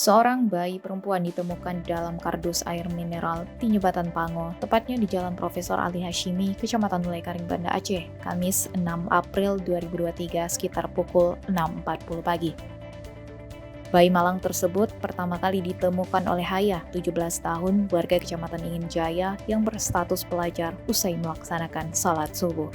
Seorang bayi perempuan ditemukan dalam kardus air mineral di Jembatan Pango, tepatnya di Jalan Profesor Ali Hashimi, Kecamatan Mulekaring, Banda Aceh, Kamis 6 April 2023 sekitar pukul 6.40 pagi. Bayi malang tersebut pertama kali ditemukan oleh Hayah, 17 tahun, warga Kecamatan Ingin Jaya yang berstatus pelajar usai melaksanakan salat subuh.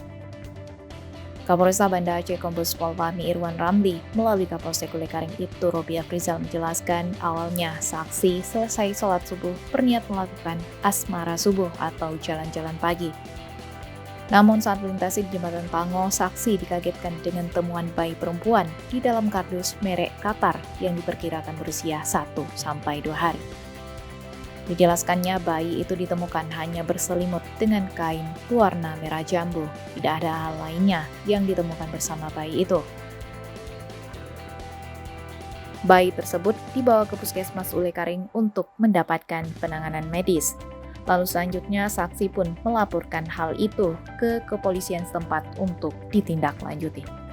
Kapolresta Banda Aceh Kombes Pol Fahmi Irwan Ramli melalui Kapolsek Mulekaring Ibtu Robiah Rizal menjelaskan awalnya saksi selesai sholat subuh berniat melakukan asmara subuh atau jalan-jalan pagi. Namun saat melintasi di Jembatan Pango, saksi dikagetkan dengan temuan bayi perempuan di dalam kardus merek Qatar yang diperkirakan berusia 1-2 hari. Dijelaskannya bayi itu ditemukan hanya berselimut dengan kain berwarna merah jambu. Tidak ada hal lainnya yang ditemukan bersama bayi itu. Bayi tersebut dibawa ke Puskesmas Mulekaring untuk mendapatkan penanganan medis. Lalu selanjutnya saksi pun melaporkan hal itu ke kepolisian setempat untuk ditindaklanjuti.